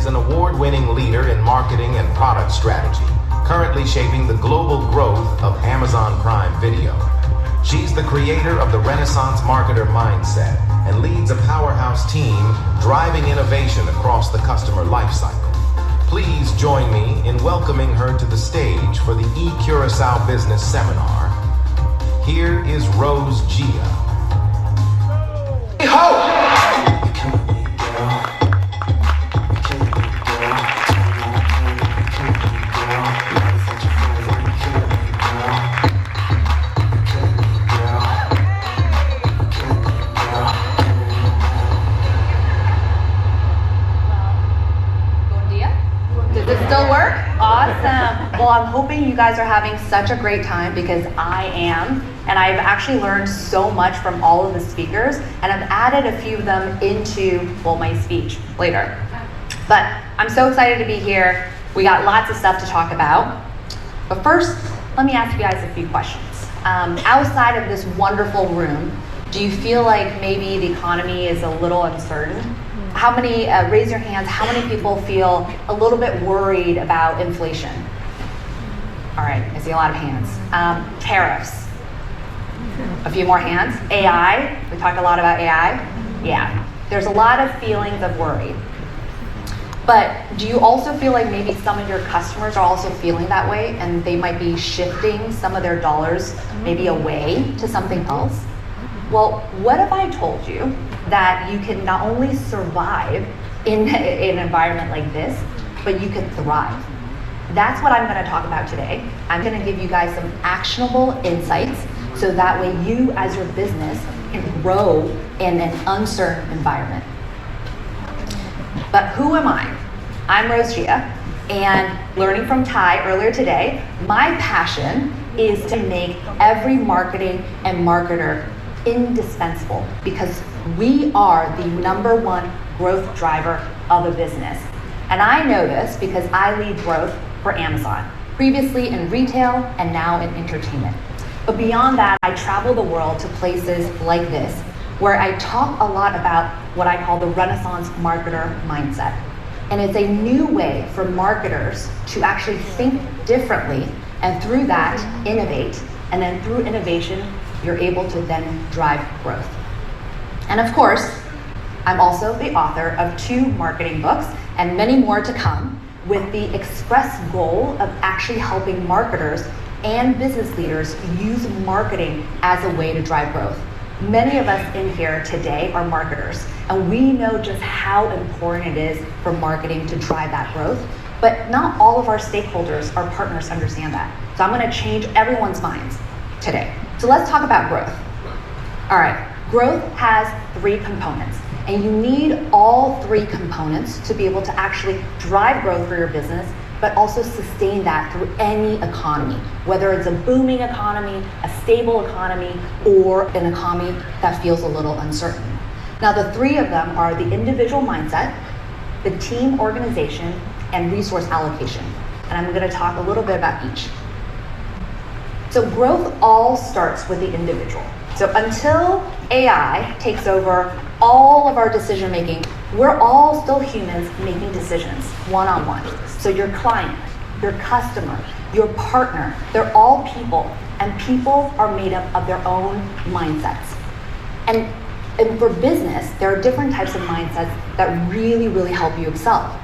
an award-winning leader in marketing and product strategy, currently shaping the global growth of Amazon Prime Video. She's the creator of the Renaissance Marketer Mindset and leads a powerhouse team driving innovation across the customer lifecycle. Please join me in welcoming her to the stage for the e-Curacao Business Seminar. Here is Rose Jia. Well, I'm hoping you guys are having such a great time because I am, and I've actually learned so much from all of the speakers, and I've added a few of them into, well, my speech later. But I'm so excited to be here. We got lots of stuff to talk about. But first, let me ask you guys a few questions. Outside of this wonderful room, do you feel like maybe the economy is a little uncertain? How many, raise your hands, how many people feel a little bit worried about inflation? All right, I see a lot of hands. Tariffs, a few more hands. AI, we talk a lot about AI. Yeah, there's a lot of feelings of worry. But do you also feel like maybe some of your customers are also feeling that way and they might be shifting some of their dollars maybe away to something else? Well, what if I told you that you can not only survive in an environment like this, but you can thrive? That's what I'm going to talk about today. I'm going to give you guys some actionable insights so that way you as your business can grow in an uncertain environment. But who am I? I'm Rose Jia, and learning from Ty earlier today, my passion is to make every marketing and marketer indispensable because we are the #1 growth driver of a business. And I know this because I lead growth for Amazon, previously in retail and now in entertainment. But beyond that, I travel the world to places like this, where I talk a lot about what I call the Renaissance Marketer Mindset. And it's a new way for marketers to actually think differently, and through that, innovate. And then through innovation, you're able to then drive growth. And of course, I'm also the author of 2 marketing books and many more to come, with the express goal of actually helping marketers and business leaders use marketing as a way to drive growth. Many of us in here today are marketers, and we know just how important it is for marketing to drive that growth, but not all of our stakeholders, our partners, understand that. So I'm gonna change everyone's minds today. So let's talk about growth. All right, growth has 3 components. And you need all 3 components to be able to actually drive growth for your business, but also sustain that through any economy, whether it's a booming economy, a stable economy, or an economy that feels a little uncertain. Now, the 3 of them are the individual mindset, the team organization, and resource allocation. And I'm going to talk a little bit about each. So growth all starts with the individual. So until AI takes over all of our decision making, we're all still humans making decisions one-on-one. So your client, your customer, your partner, they're all people, and people are made up of their own mindsets. And for business, there are different types of mindsets that really, really help you excel.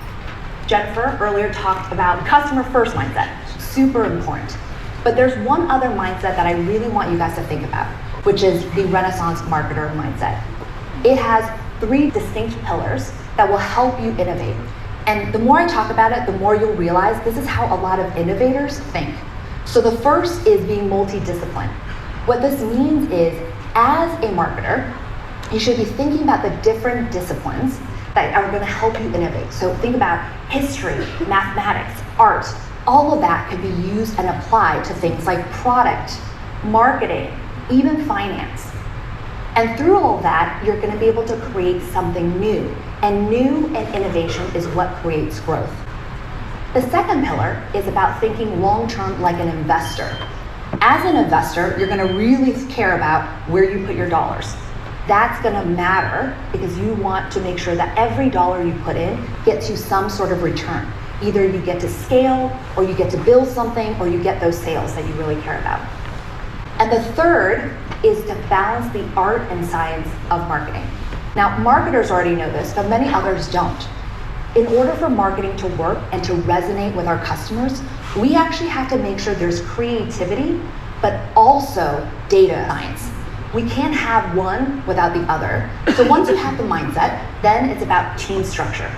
Jennifer earlier talked about customer first mindset, super important. But there's one other mindset that I really want you guys to think about, which is the Renaissance Marketer Mindset. It has 3 distinct pillars that will help you innovate. And the more I talk about it, the more you'll realize this is how a lot of innovators think. So the first is being multidisciplined. What this means is, as a marketer, you should be thinking about the different disciplines that are going to help you innovate. So think about history, mathematics, art. All of that can be used and applied to things like product, marketing, even finance. And through all that, you're going to be able to create something new. And new and innovation is what creates growth. The second pillar is about thinking long-term like an investor. As an investor, you're going to really care about where you put your dollars. that's gonna matter because you want to make sure that every dollar you put in gets you some sort of return. Either you get to scale, or you get to build something, or you get those sales that you really care about. And the third is to balance the art and science of marketing. Now, marketers already know this, but many others don't. In order for marketing to work and to resonate with our customers, we actually have to make sure there's creativity, but also data science. We can't have one without the other. So once you have the mindset, then it's about team structure.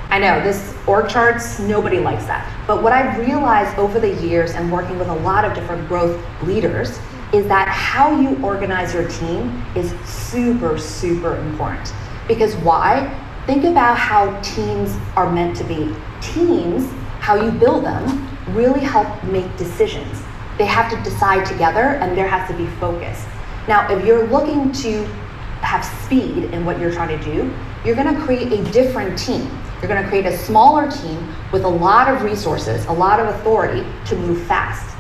I know, this org charts, nobody likes that. But what I've realized over the years and working with a lot of different growth leaders is that how you organize your team is super, super important. Because why? Think about how teams are meant to be. Teams, how you build them, really help make decisions. They have to decide together and there has to be focus. Now, if you're looking to have speed in what you're trying to do, you're gonna create a different team. You're gonna create a smaller team with a lot of resources, a lot of authority to move fast.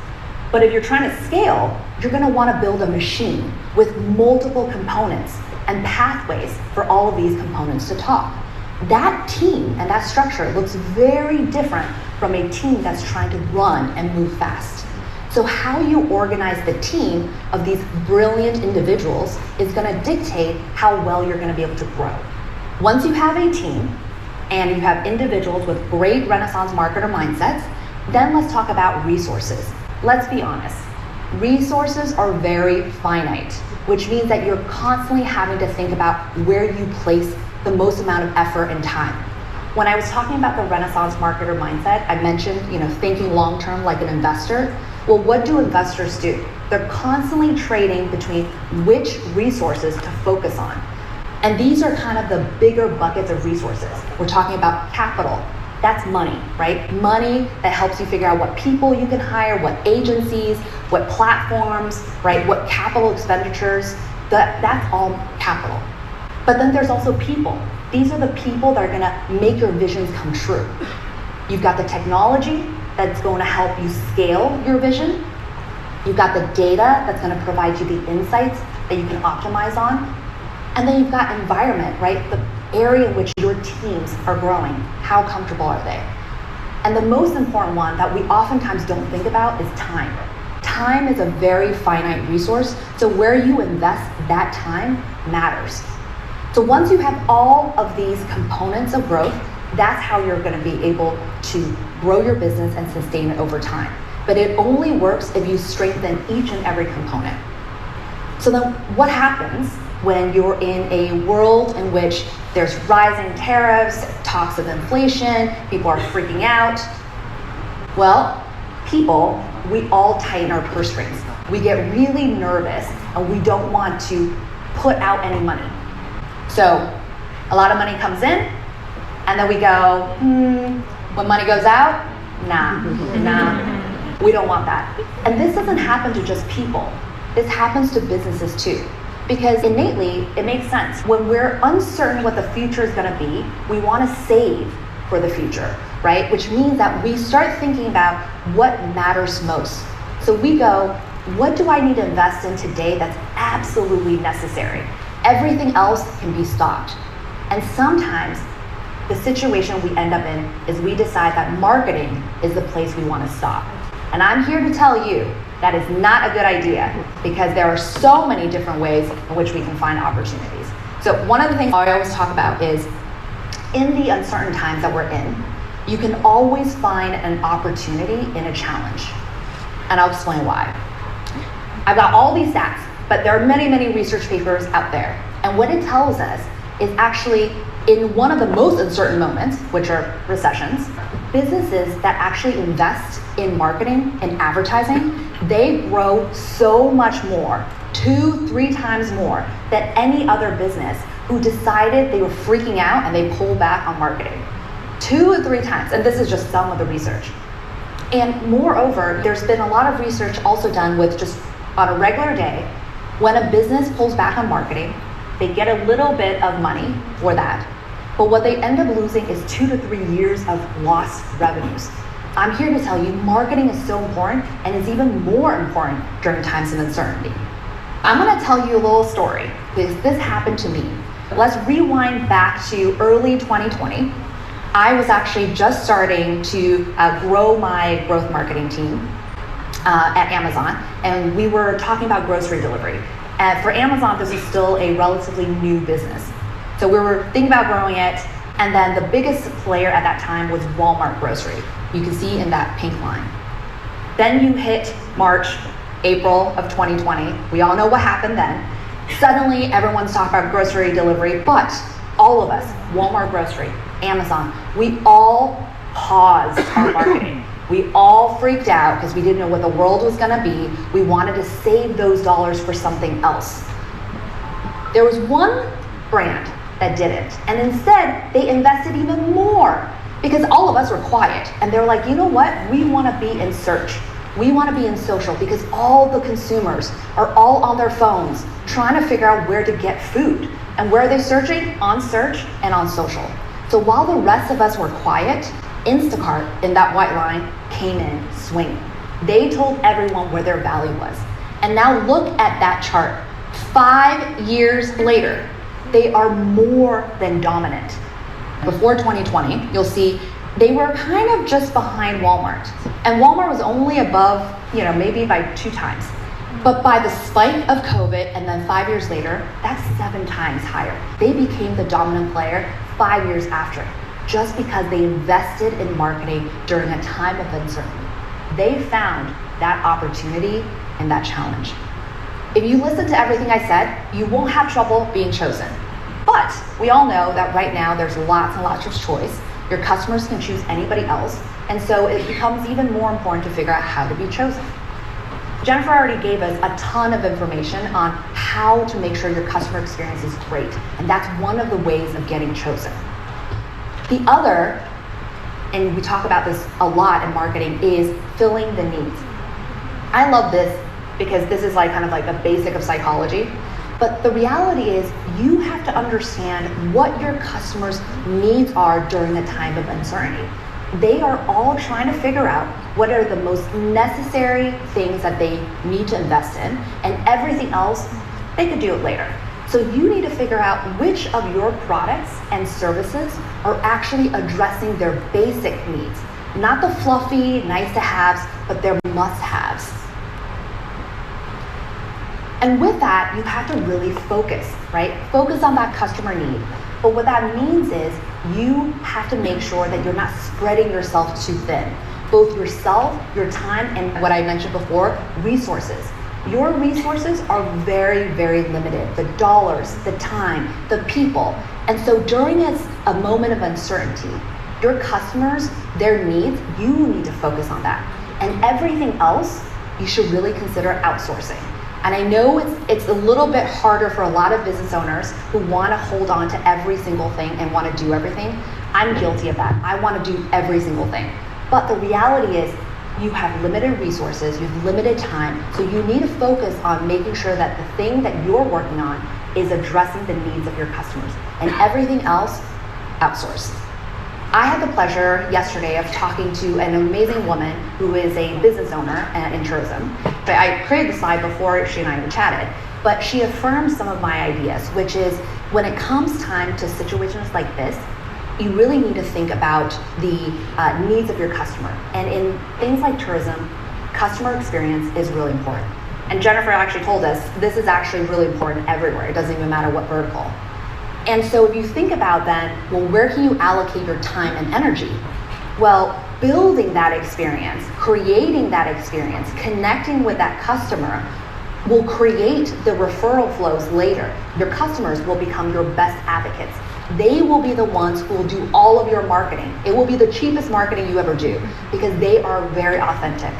But if you're trying to scale, you're gonna wanna build a machine with multiple components and pathways for all of these components to talk. That team and that structure looks very different from a team that's trying to run and move fast. So how you organize the team of these brilliant individuals is gonna dictate how well you're gonna be able to grow. Once you have a team, and you have individuals with great Renaissance marketer mindsets, then let's talk about resources. Let's be honest, resources are very finite, which means that you're constantly having to think about where you place the most amount of effort and time. When I was talking about the Renaissance marketer mindset, I mentioned, thinking long-term like an investor. Well, what do investors do? They're constantly trading between which resources to focus on. And these are kind of the bigger buckets of resources. We're talking about capital. That's money, right? Money that helps you figure out what people you can hire, what agencies, what platforms, right? What capital expenditures. That's all capital. But then there's also people. These are the people that are gonna make your visions come true. You've got the technology that's going to help you scale your vision. You've got the data that's gonna provide you the insights that you can optimize on. And then you've got environment, right? The area in which your teams are growing. How comfortable are they? And the most important one that we oftentimes don't think about is time. Time is a very finite resource, so where you invest that time matters. So once you have all of these components of growth, that's how you're gonna be able to grow your business and sustain it over time. But it only works if you strengthen each and every component. So then what happens when you're in a world in which there's rising tariffs, talks of inflation, people are freaking out? Well, people, we all tighten our purse strings. We get really nervous and we don't want to put out any money. So a lot of money comes in and then we go, when money goes out, nah, we don't want that. And this doesn't happen to just people. This happens to businesses too. Because innately, it makes sense. When we're uncertain what the future is gonna be, we wanna save for the future, right? Which means that we start thinking about what matters most. So we go, what do I need to invest in today that's absolutely necessary? Everything else can be stopped. And sometimes the situation we end up in is we decide that marketing is the place we wanna stop. And I'm here to tell you, that is not a good idea because there are so many different ways in which we can find opportunities. So one of the things I always talk about is in the uncertain times that we're in, you can always find an opportunity in a challenge. And I'll explain why. I've got all these stats, but there are many, many research papers out there. And what it tells us is actually in one of the most uncertain moments, which are recessions, businesses that actually invest in marketing and advertising, they grow so much more, 2-3 times more than any other business who decided they were freaking out and they pulled back on marketing. 2 or 3 times, and this is just some of the research. And moreover, there's been a lot of research also done with just on a regular day, when a business pulls back on marketing, they get a little bit of money for that. But what they end up losing is 2 to 3 years of lost revenues. I'm here to tell you, marketing is so important and is even more important during times of uncertainty. I'm gonna tell you a little story because this happened to me. Let's rewind back to early 2020. I was actually just starting to grow my growth marketing team at Amazon, and we were talking about grocery delivery. And for Amazon, this is still a relatively new business. So we were thinking about growing it, and then the biggest player at that time was Walmart grocery. You can see in that pink line. Then you hit March, April of 2020. We all know what happened then. Suddenly, everyone's talking about grocery delivery, but all of us, Walmart grocery, Amazon, we all paused our marketing. We all freaked out because we didn't know what the world was gonna be. We wanted to save those dollars for something else. There was one brand that didn't, and instead they invested even more because all of us were quiet, and they're like, you know what? We wanna be in search. We wanna be in social because all the consumers are all on their phones trying to figure out where to get food. And where are they searching? On search and on social. So while the rest of us were quiet, Instacart, in that white line, came in swinging. They told everyone where their value was. And now look at that chart. 5 years later, they are more than dominant. Before 2020, you'll see they were kind of just behind Walmart. And Walmart was only above, maybe by 2 times. But by the spike of COVID, and then 5 years later, that's 7 times higher. They became the dominant player 5 years after, just because they invested in marketing during a time of uncertainty. They found that opportunity and that challenge. If you listen to everything I said, you won't have trouble being chosen. But we all know that right now there's lots and lots of choice. Your customers can choose anybody else, and so it becomes even more important to figure out how to be chosen. Jennifer already gave us a ton of information on how to make sure your customer experience is great, and that's one of the ways of getting chosen. The other, and we talk about this a lot in marketing, is filling the needs. I love this because this is kind of like a basic of psychology, but the reality is you have to understand what your customers' needs are during a time of uncertainty. They are all trying to figure out what are the most necessary things that they need to invest in, and everything else, they could do it later. So you need to figure out which of your products and services are actually addressing their basic needs, not the fluffy, nice to haves, but their must-haves. And with that, you have to really focus, right? Focus on that customer need. But what that means is you have to make sure that you're not spreading yourself too thin. Both yourself, your time, and what I mentioned before, resources. Your resources are very, very limited. The dollars, the time, the people. And so during a moment of uncertainty, your customers, their needs, you need to focus on that. And everything else, you should really consider outsourcing. And I know it's a little bit harder for a lot of business owners who want to hold on to every single thing and want to do everything. I'm guilty of that. I want to do every single thing. But the reality is you have limited resources, you have limited time, so you need to focus on making sure that the thing that you're working on is addressing the needs of your customers, and everything else, outsource. I had the pleasure yesterday of talking to an amazing woman who is a business owner in tourism. But I created the slide before she and I chatted, but she affirmed some of my ideas, which is when it comes time to situations like this, you really need to think about the needs of your customer. And in things like tourism, customer experience is really important. And Jennifer actually told us this is actually really important everywhere. It doesn't even matter what vertical. And so if you think about then, well, where can you allocate your time and energy? Well, building that experience, creating that experience, connecting with that customer will create the referral flows later. Your customers will become your best advocates. They will be the ones who will do all of your marketing. It will be the cheapest marketing you ever do because they are very authentic.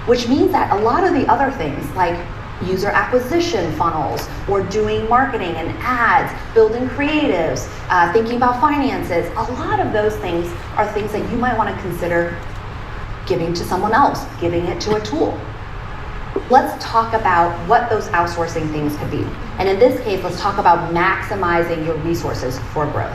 Which means that a lot of the other things like user acquisition funnels or doing marketing and ads, building creatives, thinking about finances, a lot of those things are things that you might want to consider giving to someone else, giving it to a tool. Let's talk about what those outsourcing things could be. And in this case, let's talk about maximizing your resources for growth.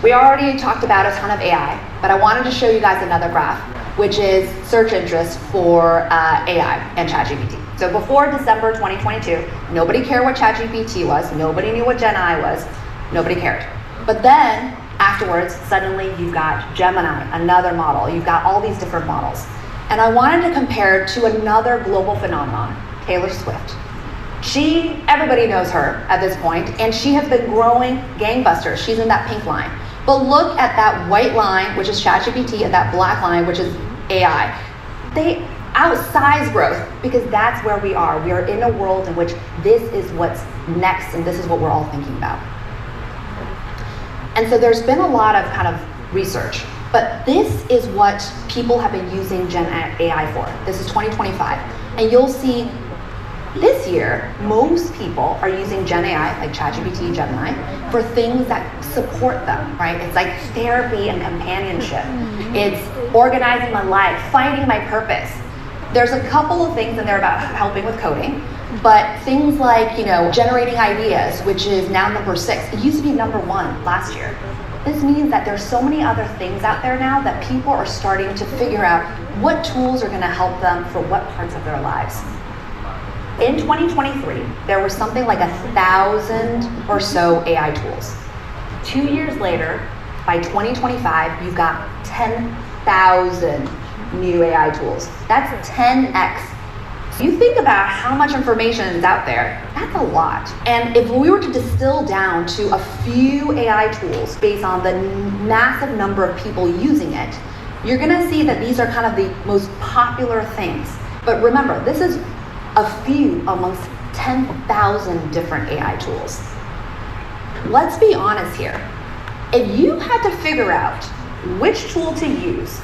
We already talked about a ton of AI, but I wanted to show you guys another graph, which is search interest for AI and ChatGPT. So before December 2022, nobody cared what ChatGPT was, nobody knew what GenAI was, nobody cared. But then afterwards, suddenly you've got Gemini, another model, you've got all these different models. And I wanted to compare to another global phenomenon, Taylor Swift. Everybody knows her at this point, and she has been growing gangbusters. She's in that pink line. But look at that white line, which is ChatGPT, and that black line, which is AI. They outsize growth because that's where we are. We are in a world in which this is what's next, and this is what we're all thinking about. And so there's been a lot of kind of research, but this is what people have been using GenAI for. This is 2025. And you'll see this year, most people are using GenAI, like ChatGPT, Gemini, for things that support them, right? It's like therapy and companionship. It's organizing my life, finding my purpose. There's a couple of things in there about helping with coding, but things like, generating ideas, which is now number 6. It used to be number 1 last year. This means that there's so many other things out there now that people are starting to figure out what tools are gonna help them for what parts of their lives. In 2023, there was something like 1,000 or so AI tools. 2 years later, by 2025, you've got 10,000 new AI tools. That's 10x. So you think about how much information is out there, that's a lot. And if we were to distill down to a few AI tools based on the massive number of people using it, you're gonna see that these are kind of the most popular things. But remember, this is a few amongst 10,000 different AI tools. Let's be honest here. If you had to figure out which tool to use,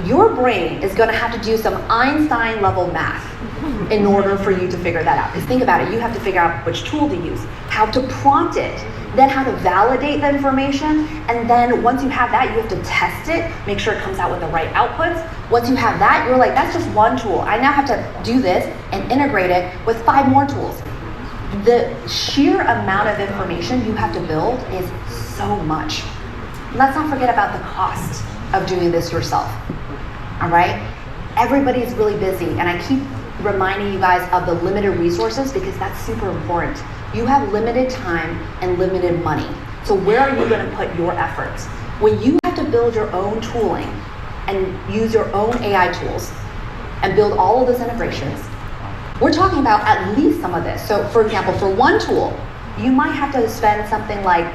your brain is going to have to do some Einstein-level math in order for you to figure that out. Because think about it, you have to figure out which tool to use, how to prompt it, then how to validate the information, and then once you have that, you have to test it, make sure it comes out with the right outputs. Once you have that, you're like, that's just one tool. I now have to do this and integrate it with 5 more tools. The sheer amount of information you have to build is so much. Let's not forget about the cost of doing this yourself. All right? Everybody's really busy, and I keep reminding you guys of the limited resources because that's super important. You have limited time and limited money. So where are you going to put your efforts? When you have to build your own tooling and use your own AI tools and build all of those integrations, we're talking about at least some of this. So for example, for one tool, you might have to spend something like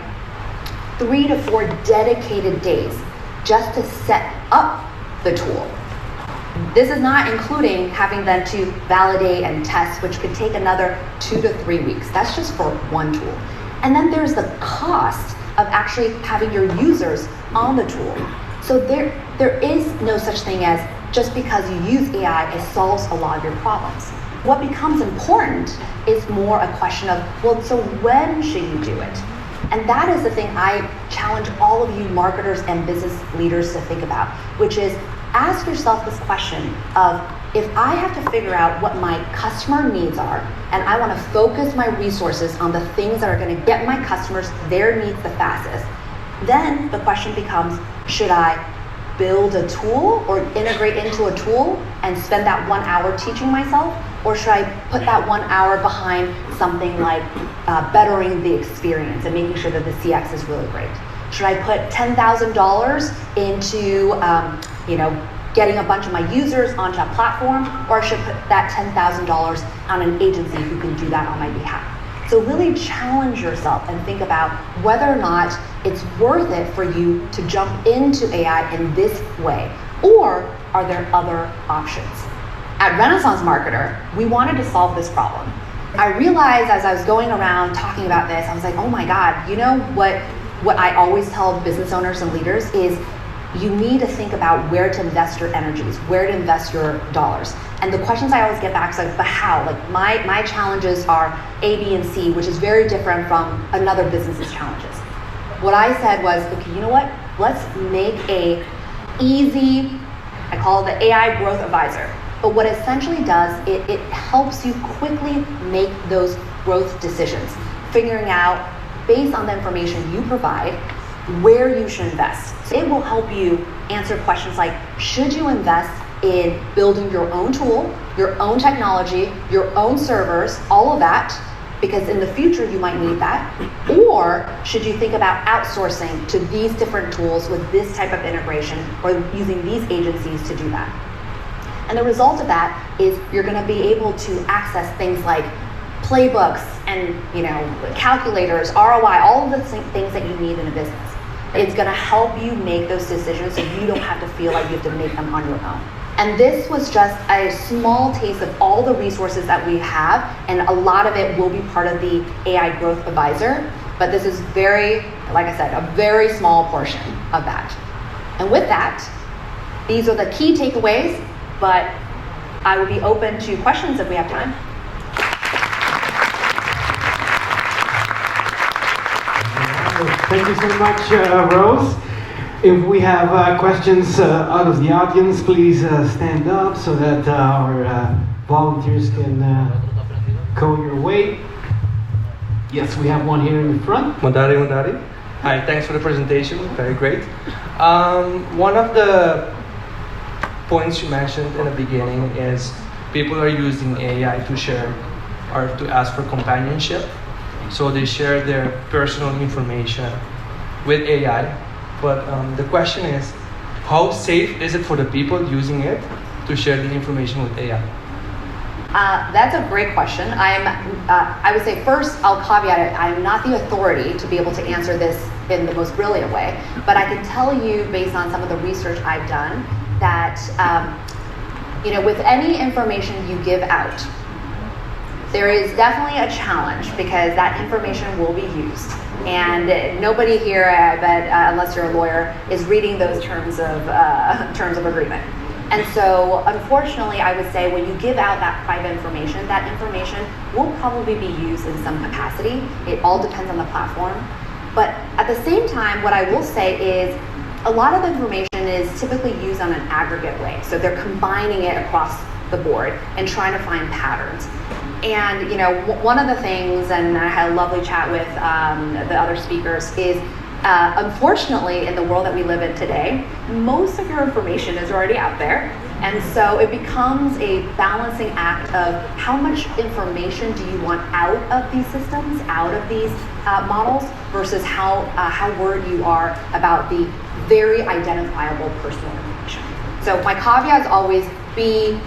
3 to 4 dedicated days just to set up the tool. This is not including having then to validate and test, which could take another 2 to 3 weeks. That's just for one tool. And then there's the cost of actually having your users on the tool. So there is no such thing as just because you use AI, it solves a lot of your problems. What becomes important is more a question of, well, so when should you do it? And that is the thing I challenge all of you marketers and business leaders to think about, which is ask yourself this question of, if I have to figure out what my customer needs are, and I want to focus my resources on the things that are going to get my customers their needs the fastest, then the question becomes, should I build a tool or integrate into a tool and spend that 1 hour teaching myself? Or should I put that 1 hour behind something like bettering the experience and making sure that the CX is really great? Should I put $10,000 into getting a bunch of my users onto a platform, or I should put that $10,000 on an agency who can do that on my behalf? So really challenge yourself and think about whether or not it's worth it for you to jump into AI in this way, or are there other options? At Renaissance Marketer, we wanted to solve this problem. I realized as I was going around talking about this, I was like, oh my God, you know what I always tell business owners and leaders is you need to think about where to invest your energies, where to invest your dollars. And the questions I always get back is like, but how? Like my challenges are A, B, and C, which is very different from another business's challenges. What I said was, okay, you know what? Let's make a easy, I call it the AI growth advisor. But what it essentially does, it helps you quickly make those growth decisions, figuring out, based on the information you provide, where you should invest. It will help you answer questions like, should you invest in building your own tool, your own technology, your own servers, all of that, because in the future you might need that? Or should you think about outsourcing to these different tools with this type of integration, or using these agencies to do that? And the result of that is you're going to be able to access things like playbooks and calculators, ROI, all of the things that you need in a business. It's going to help you make those decisions so you don't have to feel like you have to make them on your own. And this was just a small taste of all the resources that we have, and a lot of it will be part of the AI Growth Advisor. But this is very, like I said, a very small portion of that. And with that, these are the key takeaways, but I will be open to questions if we have time. Thank you so much, Rose. If we have questions out of the audience, please stand up so that our volunteers can go your way. Yes, we have one here in the front. Mondari. Hi, thanks for the presentation, very great. One of the points you mentioned in the beginning is people are using AI to share or to ask for companionship. So they share their personal information with AI. But the question is, how safe is it for the people using it to share the information with AI? That's a great question. I would say first, I'll caveat it, I'm not the authority to be able to answer this in the most brilliant way, but I can tell you based on some of the research I've done that with any information you give out, there is definitely a challenge because that information will be used. And nobody here, I bet, unless you're a lawyer, is reading those terms of agreement. And so, unfortunately, I would say when you give out that private information, that information will probably be used in some capacity. It all depends on the platform. But at the same time, what I will say is a lot of information is typically used on an aggregate way. So they're combining it across the board and trying to find patterns. And one of the things, and I had a lovely chat with the other speakers, is unfortunately in the world that we live in today, most of your information is already out there. And so it becomes a balancing act of how much information do you want out of these systems, out of these models, versus how worried you are about the very identifiable personal information. So my caveat is always be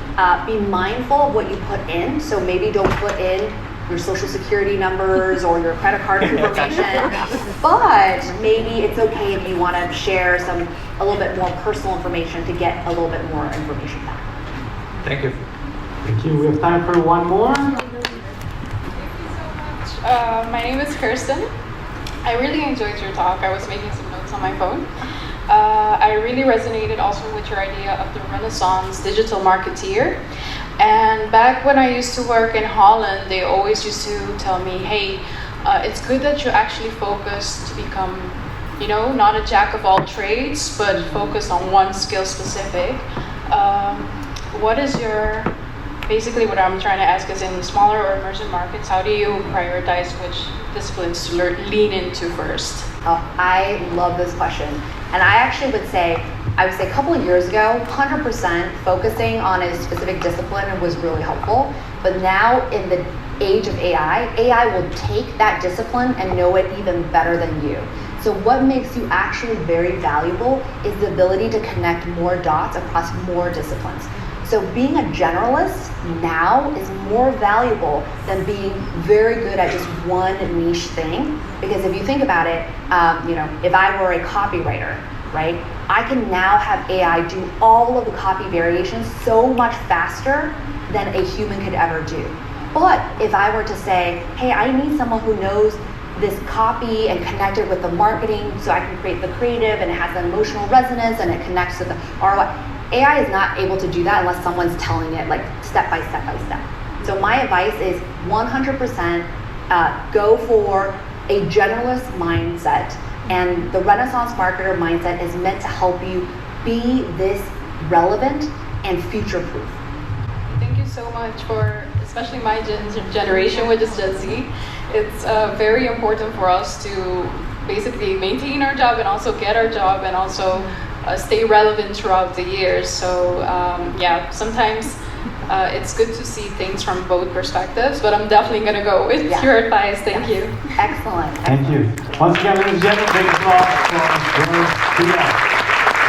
mindful of what you put in. So maybe don't put in your social security numbers or your credit card information, but maybe it's okay if you want to share a little bit more personal information to get a little bit more information back. Thank you. Thank you. We have time for one more. Thank you so much. My name is Kirsten. I really enjoyed your talk. I was making some notes on my phone. I really resonated also with your idea of the Renaissance digital marketeer. And back when I used to work in Holland, they always used to tell me, hey, it's good that you actually focus to become, not a jack of all trades, but focus on one skill specific. Basically what I'm trying to ask is in smaller or emerging markets, how do you prioritize which disciplines to lean into first? Oh, I love this question. And I actually would say a couple of years ago, 100% focusing on a specific discipline was really helpful. But now in the age of AI will take that discipline and know it even better than you. So what makes you actually very valuable is the ability to connect more dots across more disciplines. So being a generalist now is more valuable than being very good at just one niche thing. Because if you think about it, if I were a copywriter, right, I can now have AI do all of the copy variations so much faster than a human could ever do. But if I were to say, hey, I need someone who knows this copy and connect it with the marketing so I can create the creative and it has the emotional resonance and it connects to the ROI. AI is not able to do that unless someone's telling it like step by step by step. So my advice is 100% go for a generalist mindset, and the Renaissance marketer mindset is meant to help you be this relevant and future-proof. Thank you so much for, especially my generation, which is Gen Z. It's very important for us to basically maintain our job and also get our job and also stay relevant throughout the years. So yeah, sometimes it's good to see things from both perspectives, but I'm definitely going to go with your advice. Thank you. Excellent. Thank you. Once again, ladies and gentlemen, big applause for Rose Jia.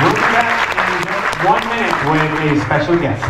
We'll be back in just 1 minute with a special guest.